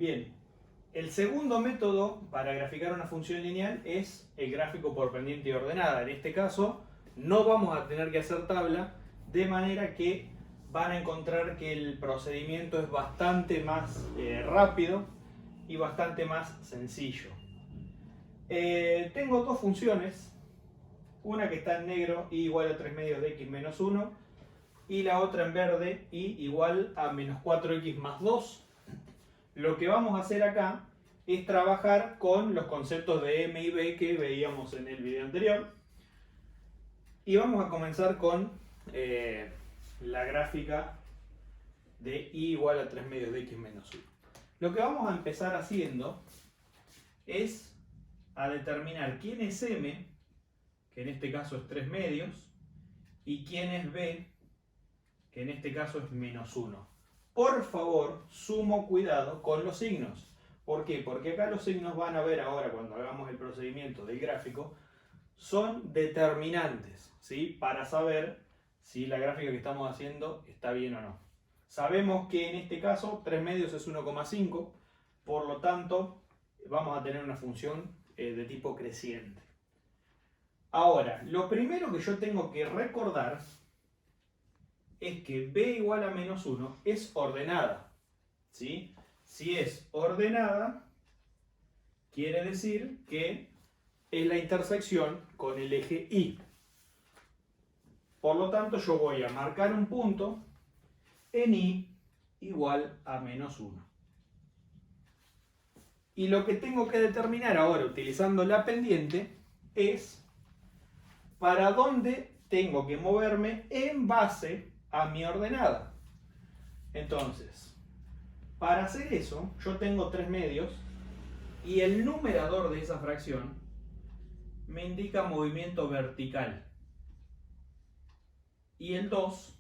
Bien, el segundo método para graficar una función lineal es el gráfico por pendiente y ordenada. En este caso no vamos a tener que hacer tabla, de manera que van a encontrar que el procedimiento es bastante más rápido y bastante más sencillo. Tengo dos funciones, una que está en negro, y igual a 3 medios de x menos 1, y la otra en verde, y igual a menos 4x más 2. Lo que vamos a hacer acá es trabajar con los conceptos de m y b que veíamos en el video anterior. Y vamos a comenzar con la gráfica de y igual a 3 medios de x menos 1. Lo que vamos a empezar haciendo es a determinar quién es m, que en este caso es 3 medios, y quién es b, que en este caso es menos 1. Por favor, sumo cuidado con los signos. ¿Por qué? Porque acá los signos van a ver ahora, cuando hagamos el procedimiento del gráfico, son determinantes, ¿sí? Para saber si la gráfica que estamos haciendo está bien o no. Sabemos que en este caso 3 medios es 1,5, por lo tanto vamos a tener una función de tipo creciente. Ahora, lo primero que yo tengo que recordar es que b igual a menos 1 es ordenada, ¿sí? Si es ordenada, quiere decir que es la intersección con el eje Y. Por lo tanto, yo voy a marcar un punto en Y igual a menos 1. Y lo que tengo que determinar ahora, utilizando la pendiente, es para dónde tengo que moverme en base a mi ordenada. Entonces, para hacer eso, yo tengo 3 medios y el numerador de esa fracción me indica movimiento vertical y el 2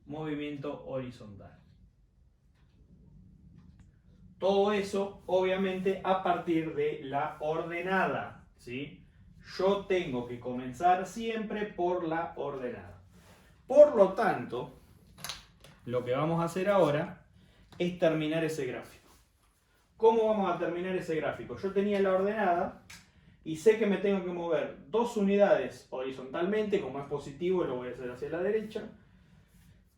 movimiento horizontal. Todo eso obviamente a partir de la ordenada, ¿sí? Yo tengo que comenzar siempre por la ordenada. Por lo tanto, lo que vamos a hacer ahora es terminar ese gráfico. ¿Cómo vamos a terminar ese gráfico? Yo tenía la ordenada y sé que me tengo que mover 2 unidades horizontalmente, como es positivo lo voy a hacer hacia la derecha,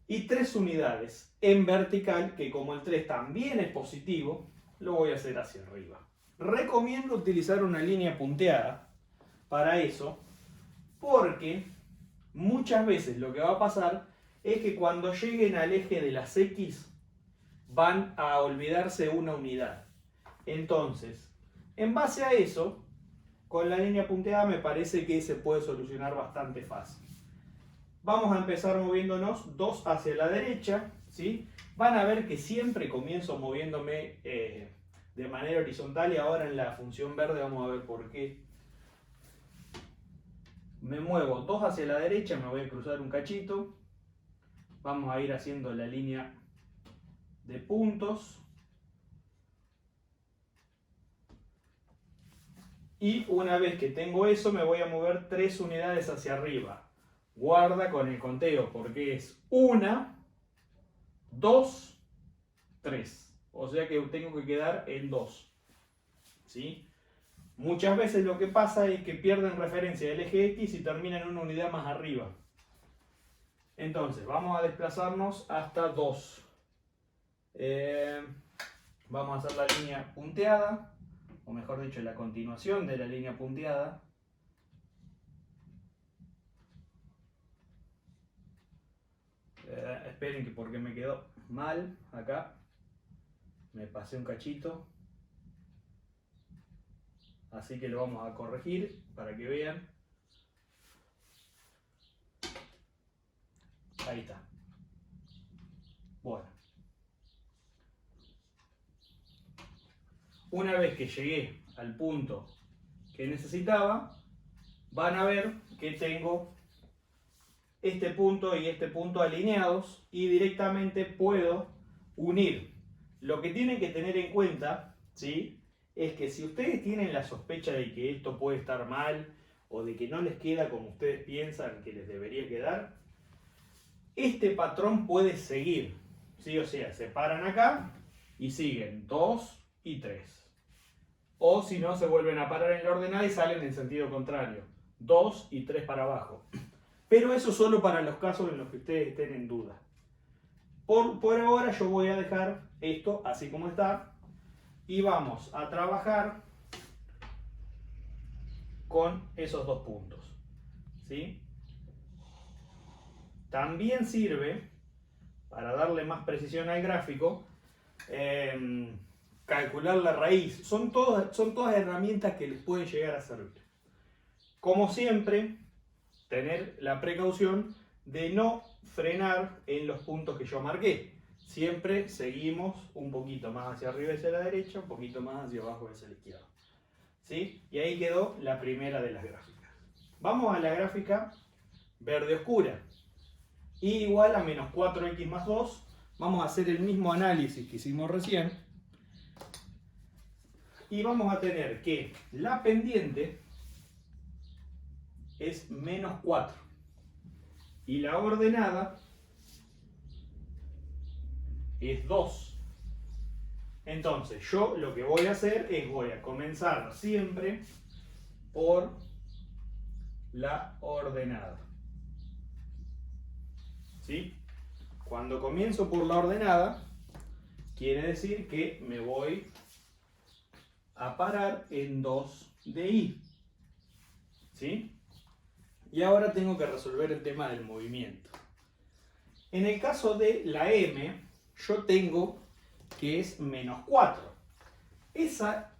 y 3 unidades en vertical, que como el 3 también es positivo, lo voy a hacer hacia arriba. Recomiendo utilizar una línea punteada para eso, porque muchas veces lo que va a pasar es que cuando lleguen al eje de las X van a olvidarse una unidad. Entonces, en base a eso, con la línea punteada me parece que se puede solucionar bastante fácil. Vamos a empezar moviéndonos 2 hacia la derecha, ¿sí? Van a ver que siempre comienzo moviéndome de manera horizontal, y ahora en la función verde vamos a ver por qué. Me muevo 2 hacia la derecha, me voy a cruzar un cachito. Vamos a ir haciendo la línea de puntos. Y una vez que tengo eso, me voy a mover 3 unidades hacia arriba. Guarda con el conteo, porque es 1, 2, 3. O sea que tengo que quedar en 2. ¿Sí? Muchas veces lo que pasa es que pierden referencia del eje X y terminan en una unidad más arriba. Entonces, vamos a desplazarnos hasta 2. Vamos a hacer la línea punteada, o mejor dicho, la continuación de la línea punteada. Esperen que porque me quedó mal acá. Me pasé un cachito. Así que lo vamos a corregir para que vean. Ahí está. Bueno. Una vez que llegué al punto que necesitaba, van a ver que tengo este punto y este punto alineados y directamente puedo unir. Lo que tienen que tener en cuenta, ¿sí?, es que si ustedes tienen la sospecha de que esto puede estar mal o de que no les queda como ustedes piensan que les debería quedar, este patrón puede seguir, ¿sí? O sea, se paran acá y siguen 2 y 3. O si no, se vuelven a parar en la ordenada y salen en sentido contrario. 2 y 3 para abajo. Pero eso solo para los casos en los que ustedes estén en duda. Por ahora yo voy a dejar esto así como está. Y vamos a trabajar con esos dos puntos. ¿Sí? También sirve, para darle más precisión al gráfico, calcular la raíz. Son todas herramientas que les pueden llegar a servir. Como siempre, tener la precaución de no frenar en los puntos que yo marqué. Siempre seguimos un poquito más hacia arriba hacia la derecha, un poquito más hacia abajo hacia la izquierda. ¿Sí? Y ahí quedó la primera de las gráficas. Vamos a la gráfica verde oscura. Y igual a menos 4x más 2. Vamos a hacer el mismo análisis que hicimos recién. Y vamos a tener que la pendiente es menos 4. Y la ordenada es 2. Entonces yo lo que voy a hacer es voy a comenzar siempre por la ordenada. ¿Sí? Cuando comienzo por la ordenada, quiere decir que me voy a parar en 2 de i. ¿Sí? Y ahora tengo que resolver el tema del movimiento. En el caso de la m, yo tengo que es menos 4. Esa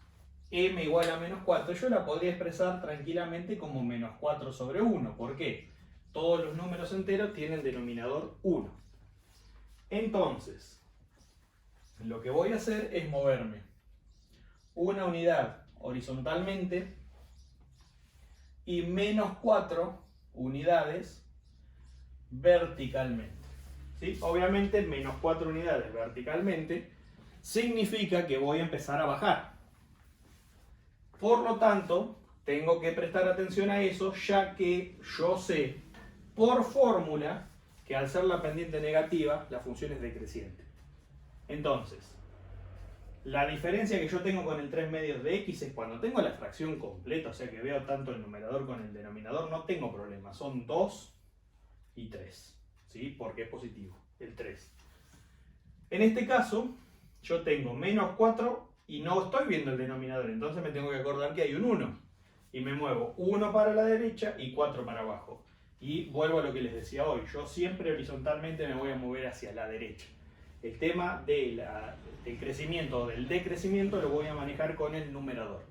m igual a menos 4 yo la podría expresar tranquilamente como menos 4 sobre 1. ¿Por qué? Todos los números enteros tienen denominador 1. Entonces, lo que voy a hacer es moverme una unidad horizontalmente y menos 4 unidades verticalmente. ¿Sí? Obviamente menos 4 unidades verticalmente significa que voy a empezar a bajar. Por lo tanto, tengo que prestar atención a eso, ya que yo sé por fórmula que al ser la pendiente negativa, la función es decreciente. Entonces, la diferencia que yo tengo con el 3 medios de x es cuando tengo la fracción completa, o sea que veo tanto el numerador con el denominador, no tengo problema, son 2 y 3, ¿sí? Porque es positivo, el 3. En este caso, yo tengo menos 4 y no estoy viendo el denominador, entonces me tengo que acordar que hay un 1. Y me muevo 1 para la derecha y 4 para abajo. Y vuelvo a lo que les decía hoy, yo siempre horizontalmente me voy a mover hacia la derecha. El tema del crecimiento o del decrecimiento lo voy a manejar con el numerador.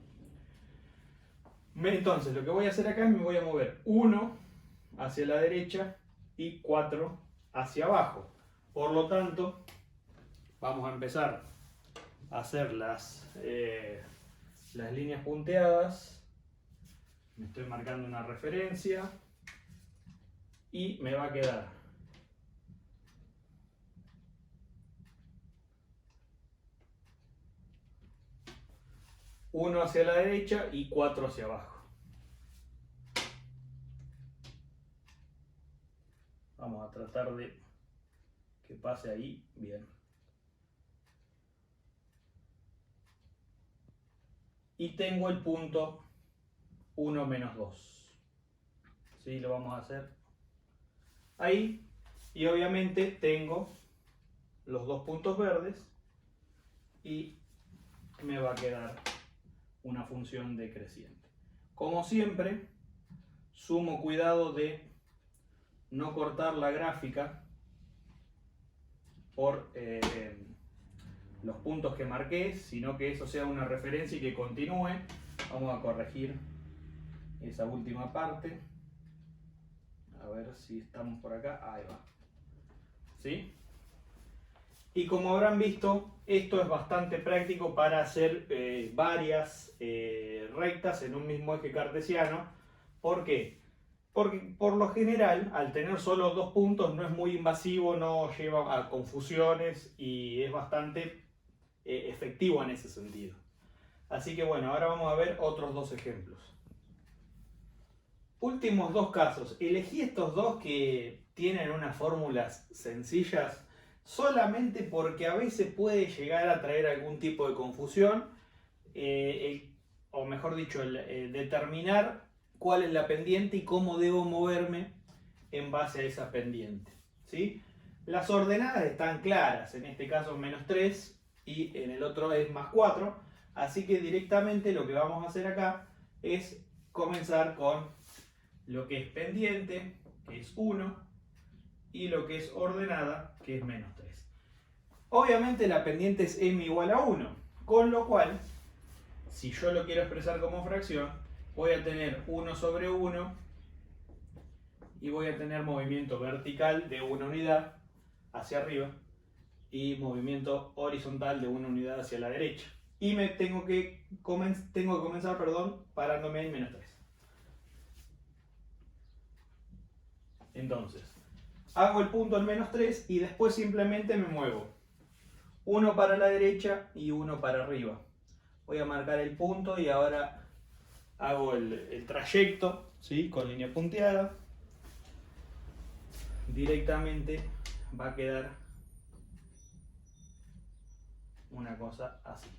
Entonces lo que voy a hacer acá es me voy a mover 1 hacia la derecha y 4 hacia abajo. Por lo tanto, vamos a empezar a hacer las líneas punteadas. Me estoy marcando una referencia y me va a quedar uno hacia la derecha y 4 hacia abajo. Vamos a tratar de que pase ahí bien. Y tengo el punto 1 menos 2. ¿Sí? Lo vamos a hacer ahí. Y obviamente tengo los dos puntos verdes y me va a quedar una función decreciente. Como siempre, sumo cuidado de no cortar la gráfica por los puntos que marqué, sino que eso sea una referencia y que continúe. Vamos a corregir esa última parte. A ver si estamos por acá. Ahí va. ¿Sí? Y como habrán visto, esto es bastante práctico para hacer varias rectas en un mismo eje cartesiano. ¿Por qué? Porque por lo general, al tener solo dos puntos, no es muy invasivo, no lleva a confusiones y es bastante efectivo en ese sentido. Así que bueno, ahora vamos a ver otros dos ejemplos. Últimos dos casos. Elegí estos dos que tienen unas fórmulas sencillas solamente porque a veces puede llegar a traer algún tipo de confusión, o mejor dicho, determinar cuál es la pendiente y cómo debo moverme en base a esa pendiente, ¿sí? Las ordenadas están claras, en este caso -3 y en el otro es +4, así que directamente lo que vamos a hacer acá es comenzar con lo que es pendiente, que es 1, y lo que es ordenada, que es -3. Obviamente la pendiente es m igual a 1, con lo cual, si yo lo quiero expresar como fracción, voy a tener 1 sobre 1 y voy a tener movimiento vertical de 1 unidad hacia arriba y movimiento horizontal de 1 unidad hacia la derecha. Y me tengo que comenzar, parándome en -3. Entonces, hago el punto en -3 y después simplemente me muevo. Uno para la derecha y uno para arriba. Voy a marcar el punto y ahora hago el trayecto, ¿sí? Con línea punteada. Directamente va a quedar una cosa así.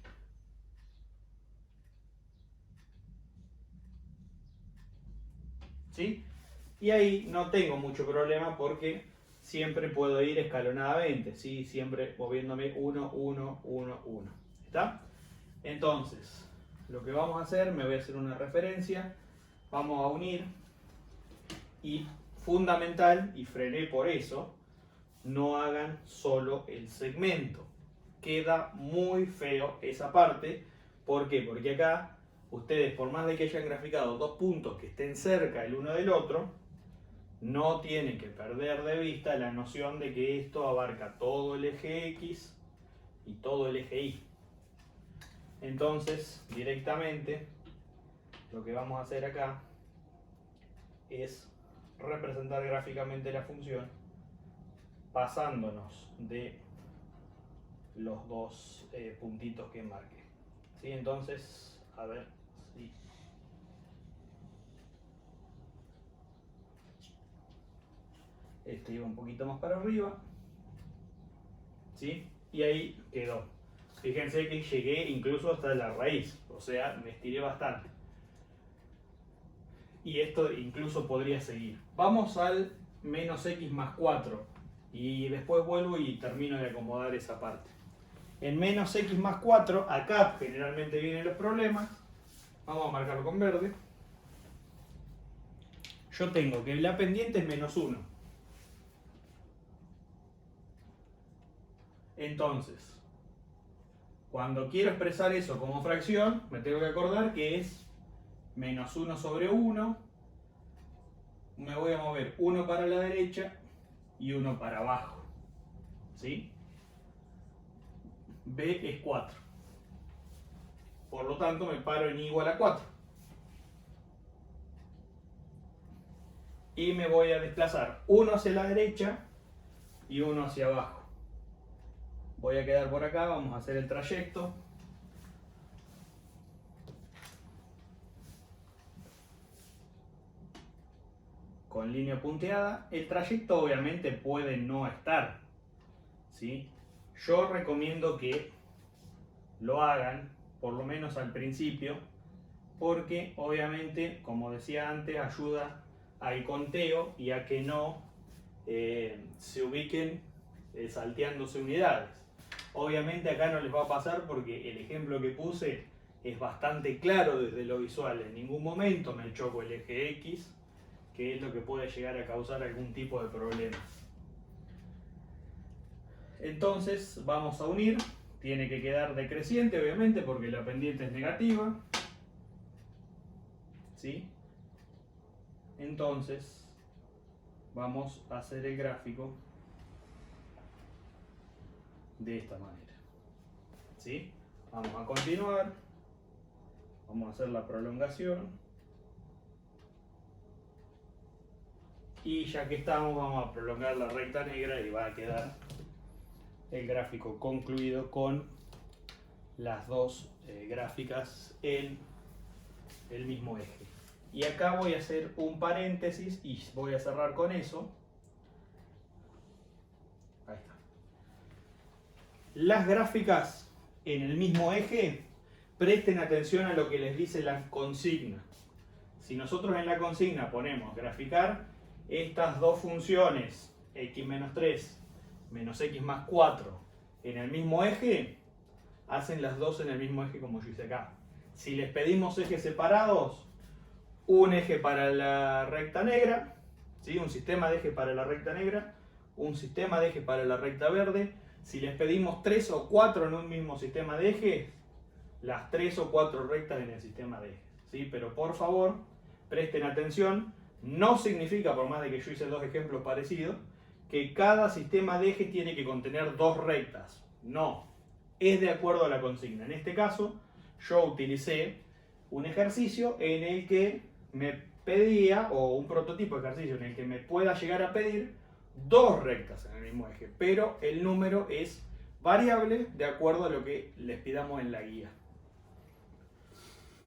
¿Sí? Y ahí no tengo mucho problema porque siempre puedo ir escalonadamente, ¿sí? Siempre moviéndome 1, 1, 1, 1. ¿Está? Entonces, lo que vamos a hacer, me voy a hacer una referencia, vamos a unir y fundamental, y frené por eso, no hagan solo el segmento. Queda muy feo esa parte. ¿Por qué? Porque acá ustedes, por más de que hayan graficado dos puntos que estén cerca el uno del otro, no tienen que perder de vista la noción de que esto abarca todo el eje X y todo el eje Y. Entonces, directamente, lo que vamos a hacer acá es representar gráficamente la función pasándonos de los dos puntitos que marqué. ¿Sí? Entonces, a ver si... Este iba un poquito más para arriba. ¿Sí? Y ahí quedó. Fíjense que llegué incluso hasta la raíz, o sea, me estiré bastante. Y esto incluso podría seguir. Vamos al -x+4 y después vuelvo y termino de acomodar esa parte. En -x+4, acá generalmente vienen los problemas. Vamos a marcarlo con verde. Yo tengo que la pendiente es -1. Entonces, cuando quiero expresar eso como fracción, me tengo que acordar que es -1 sobre 1. Me voy a mover uno para la derecha y uno para abajo. ¿Sí? B es 4. Por lo tanto, me paro en I igual a 4. Y me voy a desplazar uno hacia la derecha y uno hacia abajo. Voy a quedar por acá, vamos a hacer el trayecto. Con línea punteada. El trayecto obviamente puede no estar, ¿sí? Yo recomiendo que lo hagan, por lo menos al principio, porque obviamente, como decía antes, ayuda al conteo y a que no se ubiquen salteándose unidades. Obviamente acá no les va a pasar porque el ejemplo que puse es bastante claro desde lo visual. En ningún momento me choco el eje X, que es lo que puede llegar a causar algún tipo de problemas. Entonces vamos a unir. Tiene que quedar decreciente, obviamente, porque la pendiente es negativa. ¿Sí? Entonces vamos a hacer el gráfico de esta manera. ¿Sí? Vamos a continuar. Vamos a hacer la prolongación. Y ya que estamos, vamos a prolongar la recta negra y va a quedar el gráfico concluido con las dos gráficas en el mismo eje. Y acá voy a hacer un paréntesis y voy a cerrar con eso. Ahí está. Las gráficas en el mismo eje, presten atención a lo que les dice la consigna. Si nosotros en la consigna ponemos graficar estas dos funciones, x menos 3 menos x más 4, en el mismo eje, hacen las dos en el mismo eje como yo hice acá. Si les pedimos ejes separados, un eje para la recta negra, ¿sí? Un sistema de eje para la recta negra, un sistema de eje para la recta verde. Si les pedimos 3 o 4 en un mismo sistema de ejes, las 3 o 4 rectas en el sistema de ejes, ¿sí? Pero por favor, presten atención, no significa, por más de que yo hice dos ejemplos parecidos, que cada sistema de eje tiene que contener dos rectas. No, es de acuerdo a la consigna. En este caso, yo utilicé un ejercicio en el que me pedía, o un prototipo de ejercicio en el que me pueda llegar a pedir dos rectas en el mismo eje, pero el número es variable de acuerdo a lo que les pidamos en la guía.